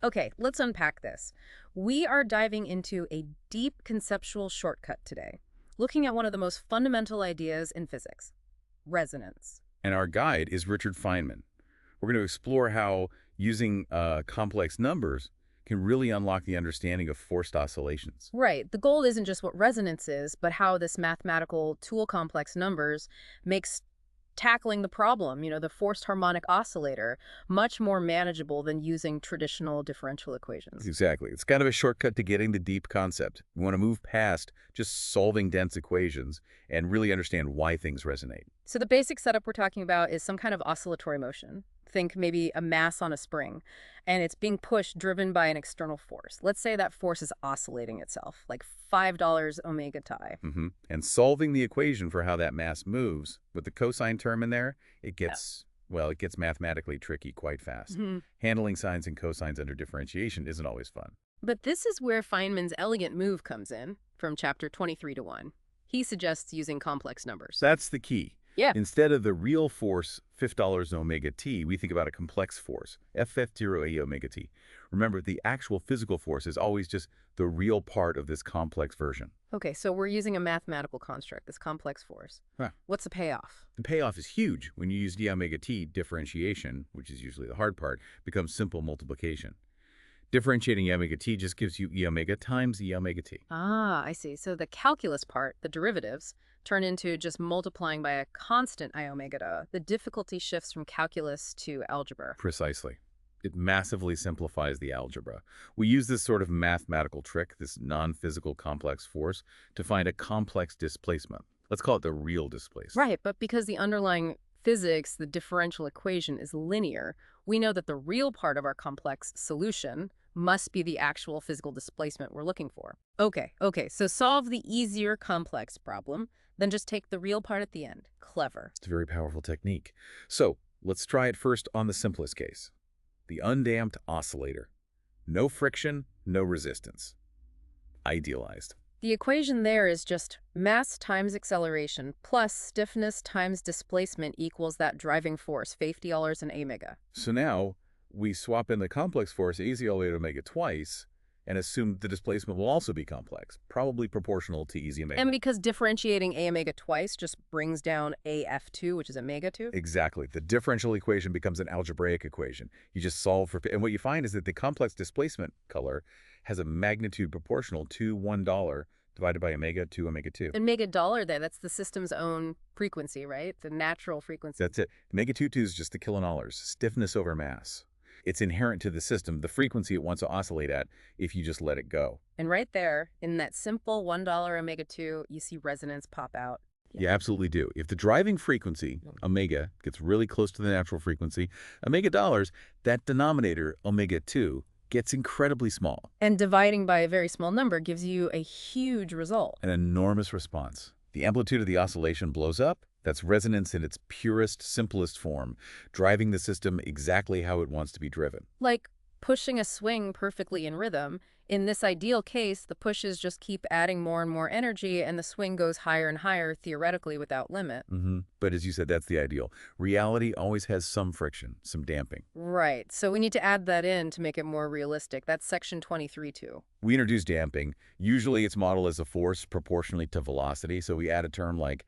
Okay, let's unpack this. We are diving into a deep conceptual shortcut today, looking at one of the most fundamental ideas in physics, resonance. And our guide is Richard Feynman. We're going to explore how using complex numbers can really unlock the understanding of forced oscillations. Right, the goal isn't just what resonance is, but how this mathematical tool complex numbers makes tackling the problem, the forced harmonic oscillator, much more manageable than using traditional differential equations. Exactly. It's kind of a shortcut to getting the deep concept. We want to move past just solving dense equations and really understand why things resonate. So the basic setup we're talking about is some kind of oscillatory motion. Think maybe a mass on a spring, and it's being pushed, driven by an external force. Let's say that force is oscillating itself, like $5 omega ti. And solving the equation for how that mass moves, with the cosine term in there, it gets, well, it gets mathematically tricky quite fast. Handling sines and cosines under differentiation isn't always fun. But this is where Feynman's elegant move comes in, from chapter 23-1. He suggests using complex numbers. That's the key. Yeah. Instead of the real force, $5 omega t, we think about a complex force, FF0A omega t. Remember, the actual physical force is always just the real part of this complex version. Okay, so we're using a mathematical construct, this complex force. Huh. What's the payoff? The payoff is huge. When you use d omega t, differentiation, which is usually the hard part, becomes simple multiplication. Differentiating omega t just gives you e omega times e omega t. Ah, I see. So the calculus part, the derivatives, turn into just multiplying by a constant I omega ta. The difficulty shifts from calculus to algebra. Precisely. It massively simplifies the algebra. We use this sort of mathematical trick, this non-physical complex force, to find a complex displacement. Let's call it the real displacement. Right, but because the underlying physics, the differential equation, is linear, we know that the real part of our complex solution must be the actual physical displacement we're looking for. Okay, so solve the easier complex problem, then just take the real part at the end. Clever. It's a very powerful technique. So let's try it first on the simplest case. The undamped oscillator. No friction, no resistance. Idealized. The equation there is just mass times acceleration plus stiffness times displacement equals that driving force, $50 an omega. So now we swap in the complex force AZ all the way to omega twice and assume the displacement will also be complex, probably proportional to EZ omega. And because differentiating A omega twice just brings down AF2, which is omega 2? Exactly. The differential equation becomes an algebraic equation. You just solve for, and what you find is that the complex displacement color has a magnitude proportional to $1 divided by omega 2 omega 2. And omega dollar there, that's the system's own frequency, right? The natural frequency. That's it. Omega 2 is just the kilonars, stiffness over mass. It's inherent to the system, the frequency it wants to oscillate at if you just let it go. And right there, in that simple $1 omega 2, you see resonance pop out. You absolutely do. If the driving frequency, omega, gets really close to the natural frequency, omega dollars, that denominator, omega 2, gets incredibly small. And dividing by a very small number gives you a huge result. An enormous response. The amplitude of the oscillation blows up. That's resonance in its purest, simplest form, driving the system exactly how it wants to be driven. Like pushing a swing perfectly in rhythm. In this ideal case, the pushes just keep adding more and more energy, and the swing goes higher and higher, theoretically without limit. But as you said, that's the ideal. Reality always has some friction, some damping. Right. So we need to add that in to make it more realistic. That's section 23-2. We introduce damping. Usually it's modeled as a force proportionally to velocity, so we add a term like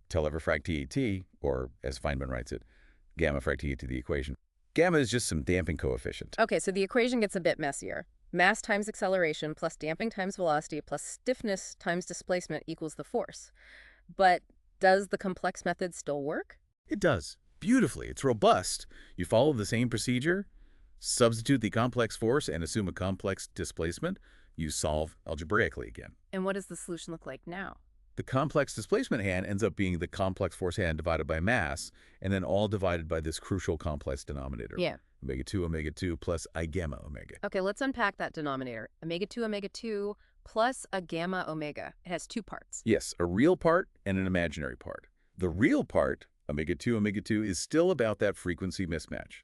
televfrac TET, or as Feynman writes it, gamma frac TET to the equation. Gamma is just some damping coefficient. Okay, so the equation gets a bit messier. Mass times acceleration plus damping times velocity plus stiffness times displacement equals the force. But does the complex method still work? It does. Beautifully. It's robust. You follow the same procedure, substitute the complex force, and assume a complex displacement. You solve algebraically again. And what does the solution look like now? The complex displacement hand ends up being the complex force hand divided by mass, and then all divided by this crucial complex denominator. Yeah. Omega 2 plus I gamma omega. Okay, let's unpack that denominator. Omega 2 plus a gamma omega. It has two parts. Yes, a real part and an imaginary part. The real part, omega 2, is still about that frequency mismatch.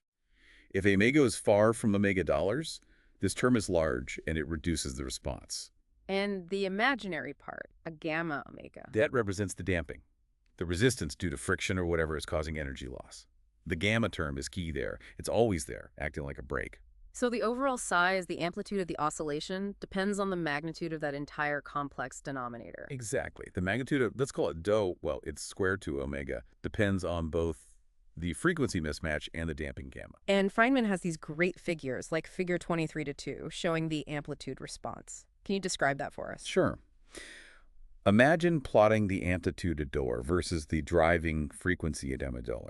If omega is far from omega dollars, this term is large and it reduces the response. And the imaginary part, a gamma omega. That represents the damping, the resistance due to friction or whatever is causing energy loss. The gamma term is key there. It's always there, acting like a brake. So the overall size, the amplitude of the oscillation, depends on the magnitude of that entire complex denominator. Exactly. The magnitude of, let's call it dou, well, it's square to omega, depends on both the frequency mismatch and the damping gamma. And Feynman has these great figures, like figure 23 to 2, showing the amplitude response. Can you describe that for us? Sure. Imagine plotting the amplitude at dou versus the driving frequency at $.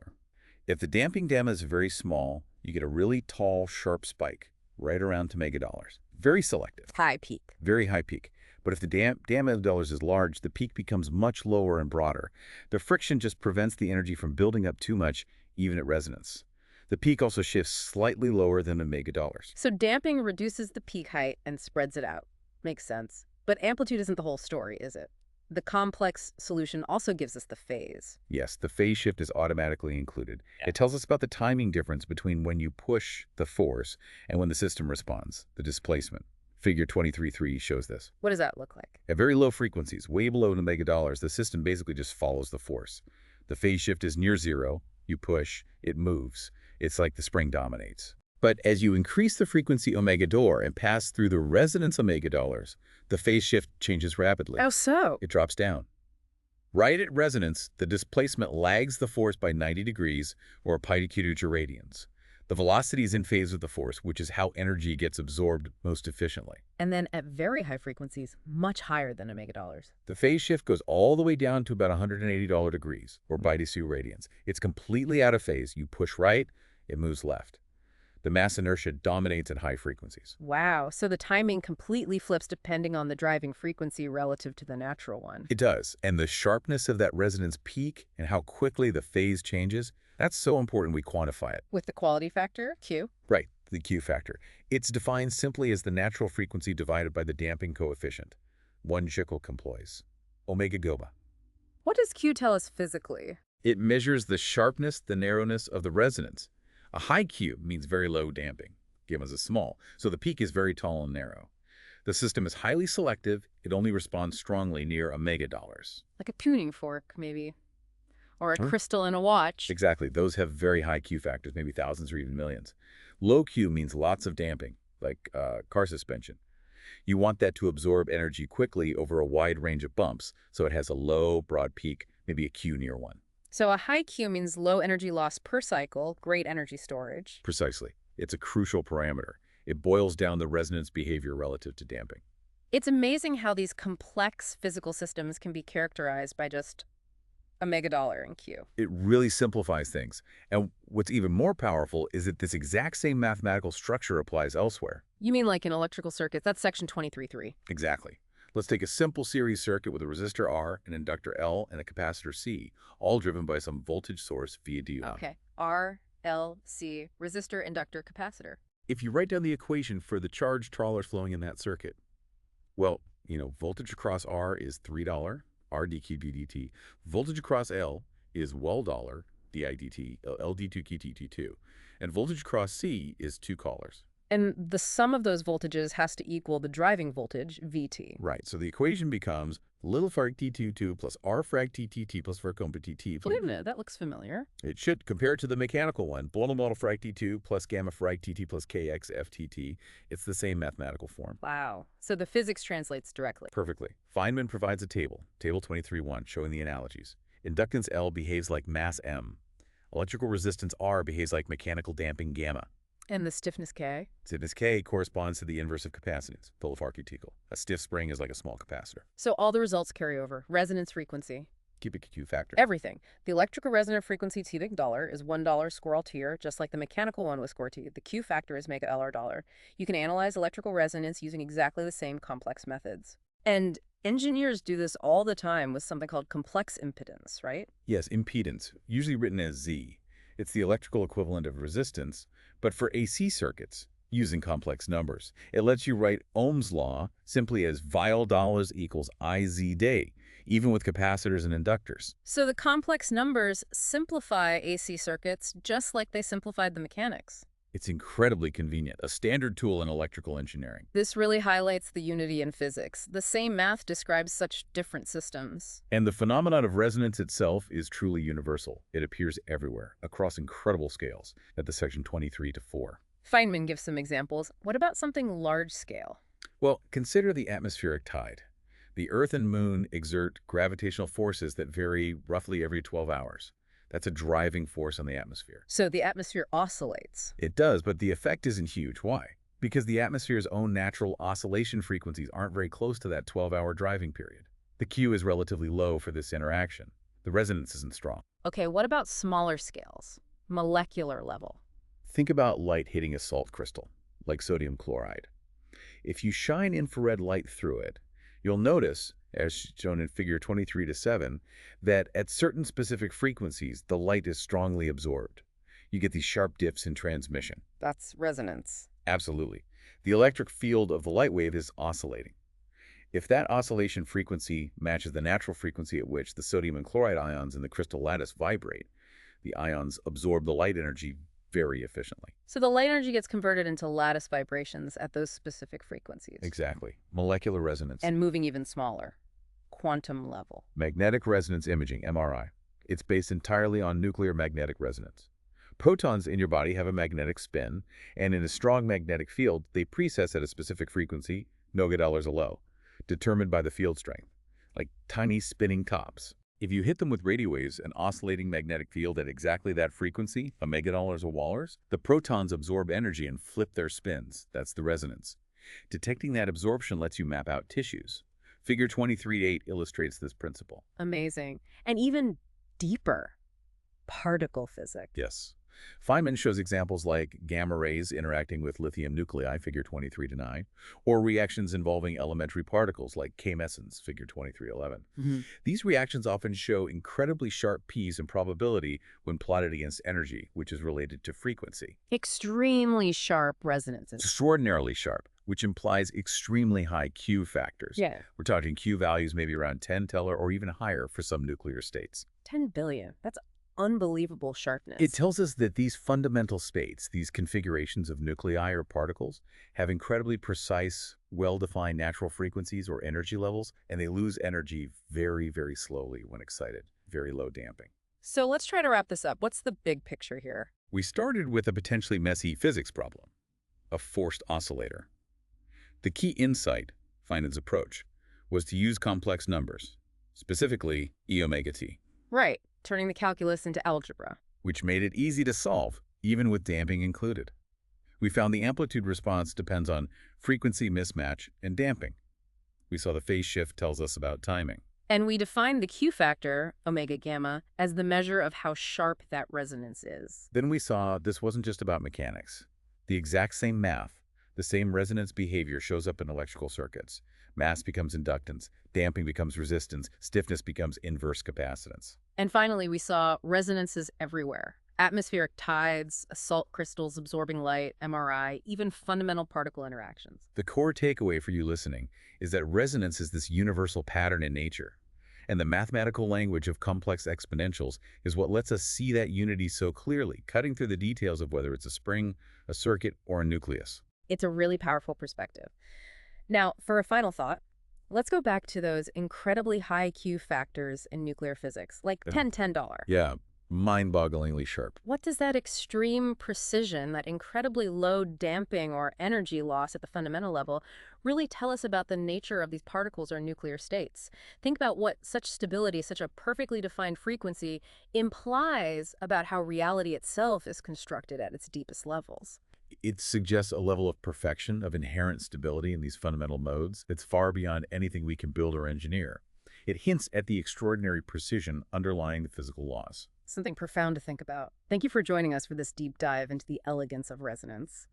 If the damping gamma is very small, you get a really tall, sharp spike, right around to megadollars. Very selective. High peak. Very high peak. But if the gamma of dollars is large, the peak becomes much lower and broader. The friction just prevents the energy from building up too much, even at resonance. The peak also shifts slightly lower than a megadollars. So damping reduces the peak height and spreads it out. Makes sense. But amplitude isn't the whole story, is it? The complex solution also gives us the phase. Yes, the phase shift is automatically included. Yeah. It tells us about the timing difference between when you push the force and when the system responds, the displacement. Figure 23.3 shows this. What does that look like? At very low frequencies, way below the megadollars, the system basically just follows the force. The phase shift is near zero. You push, it moves. It's like the spring dominates. But as you increase the frequency omega dor and pass through the resonance omega dollars, the phase shift changes rapidly. How so? It drops down. Right at resonance, the displacement lags the force by 90 degrees or pi to radians. The velocity is in phase with the force, which is how energy gets absorbed most efficiently. And then at very high frequencies, much higher than omega dollars. The phase shift goes all the way down to about 180 degrees, or pi to radians. It's completely out of phase. You push right, it moves left. The mass inertia dominates at high frequencies. Wow, so the timing completely flips depending on the driving frequency relative to the natural one. It does, and the sharpness of that resonance peak and how quickly the phase changes, that's so important we quantify it. With the quality factor, Q? Right, the Q factor. It's defined simply as the natural frequency divided by the damping coefficient. One shekel comploys. Omega gamma. What does Q tell us physically? It measures the sharpness, the narrowness of the resonance. A high Q means very low damping. Gammas is small, so the peak is very tall and narrow. The system is highly selective. It only responds strongly near omega dollars. Like a tuning fork, maybe. Or a crystal in a watch. Exactly. Those have very high Q factors, maybe thousands or even millions. Low Q means lots of damping, like car suspension. You want that to absorb energy quickly over a wide range of bumps, so it has a low, broad peak, maybe a Q near 1. So a high Q means low energy loss per cycle, great energy storage. Precisely. It's a crucial parameter. It boils down the resonance behavior relative to damping. It's amazing how these complex physical systems can be characterized by just a megadollar in Q. It really simplifies things. And what's even more powerful is that this exact same mathematical structure applies elsewhere. You mean like in electrical circuits? That's section 23.3. Exactly. Let's take a simple series circuit with a resistor R, an inductor L, and a capacitor C, all driven by some voltage source via D1. Okay. R, L, C, resistor, inductor, capacitor. If you write down the equation for the charged dollars flowing in that circuit, well, voltage across R is $3, R dq dt. Voltage across L is $1, di dt, L d2 kt2. And voltage across C is $2. And the sum of those voltages has to equal the driving voltage, Vt. Right, so the equation becomes little frac T22 plus R frac TTT plus var compa TT. Wait a minute, that looks familiar. It should, compare it to the mechanical one, Blown model frac T2 plus gamma frac TT plus KX FTT. It's the same mathematical form. Wow. So the physics translates directly. Perfectly. Feynman provides a table, table 23.1, showing the analogies. Inductance L behaves like mass M. Electrical resistance R behaves like mechanical damping gamma. And the stiffness K? Stiffness K corresponds to the inverse of capacitance, polarticle. A stiff spring is like a small capacitor. So all the results carry over. Resonance frequency. Cubic Q factor. Everything. The electrical resonant frequency T big dollar is $1 square T, just like the mechanical one with square T. The Q factor is mega LR dollar. You can analyze electrical resonance using exactly the same complex methods. And engineers do this all the time with something called complex impedance, right? Yes, impedance, usually written as Z. It's the electrical equivalent of resistance, but for AC circuits, using complex numbers. It lets you write Ohm's law simply as vial dollars equals IZ day, even with capacitors and inductors. So the complex numbers simplify AC circuits just like they simplified the mechanics. It's incredibly convenient, a standard tool in electrical engineering. This really highlights the unity in physics. The same math describes such different systems. And the phenomenon of resonance itself is truly universal. It appears everywhere, across incredible scales, at the section 23 to 4. Feynman gives some examples. What about something large scale? Well, consider the atmospheric tide. The Earth and Moon exert gravitational forces that vary roughly every 12 hours. That's a driving force on the atmosphere. So the atmosphere oscillates. It does, but the effect isn't huge. Why? Because the atmosphere's own natural oscillation frequencies aren't very close to that 12-hour driving period. The Q is relatively low for this interaction. The resonance isn't strong. Okay, what about smaller scales? Molecular level. Think about light hitting a salt crystal, like sodium chloride. If you shine infrared light through it, you'll notice, as shown in figure 23-7, that at certain specific frequencies, the light is strongly absorbed. You get these sharp dips in transmission. That's resonance. Absolutely. The electric field of the light wave is oscillating. If that oscillation frequency matches the natural frequency at which the sodium and chloride ions in the crystal lattice vibrate, the ions absorb the light energy very efficiently. So the light energy gets converted into lattice vibrations at those specific frequencies. Exactly. Molecular resonance. And moving even smaller. Quantum level. Magnetic resonance imaging, MRI. It's based entirely on nuclear magnetic resonance. Protons in your body have a magnetic spin, and in a strong magnetic field, they precess at a specific frequency, no good dollars a low, determined by the field strength, like tiny spinning tops. If you hit them with radio waves, an oscillating magnetic field at exactly that frequency, a megadollars or wallers, the protons absorb energy and flip their spins. That's the resonance. Detecting that absorption lets you map out tissues. Figure 23-8 illustrates this principle. Amazing. And even deeper. Particle physics. Yes. Feynman shows examples like gamma rays interacting with lithium nuclei, figure 23-9, or reactions involving elementary particles like K-mesons, figure 23-11. These reactions often show incredibly sharp P's in probability when plotted against energy, which is related to frequency. Extremely sharp resonances. Extraordinarily sharp, which implies extremely high Q factors. Yeah. We're talking Q values maybe around 10 teller or even higher for some nuclear states. 10 billion. That's unbelievable sharpness. It tells us that these fundamental states, these configurations of nuclei or particles, have incredibly precise, well-defined natural frequencies or energy levels, and they lose energy very, very slowly when excited, very low damping. So let's try to wrap this up. What's the big picture here? We started with a potentially messy physics problem, a forced oscillator. The key insight, Feynman's approach, was to use complex numbers, specifically e omega t. Right. Turning the calculus into algebra. Which made it easy to solve, even with damping included. We found the amplitude response depends on frequency mismatch and damping. We saw the phase shift tells us about timing. And we defined the Q factor, omega gamma, as the measure of how sharp that resonance is. Then we saw this wasn't just about mechanics. The exact same math, the same resonance behavior shows up in electrical circuits. Mass becomes inductance, damping becomes resistance, stiffness becomes inverse capacitance. And finally, we saw resonances everywhere. Atmospheric tides, salt crystals absorbing light, MRI, even fundamental particle interactions. The core takeaway for you listening is that resonance is this universal pattern in nature. And the mathematical language of complex exponentials is what lets us see that unity so clearly, cutting through the details of whether it's a spring, a circuit, or a nucleus. It's a really powerful perspective. Now, for a final thought, let's go back to those incredibly high Q factors in nuclear physics, like $10. Yeah, mind-bogglingly sharp. What does that extreme precision, that incredibly low damping or energy loss at the fundamental level, really tell us about the nature of these particles or nuclear states? Think about what such stability, such a perfectly defined frequency, implies about how reality itself is constructed at its deepest levels. It suggests a level of perfection, of inherent stability in these fundamental modes that's far beyond anything we can build or engineer. It hints at the extraordinary precision underlying the physical laws. Something profound to think about. Thank you for joining us for this deep dive into the elegance of resonance.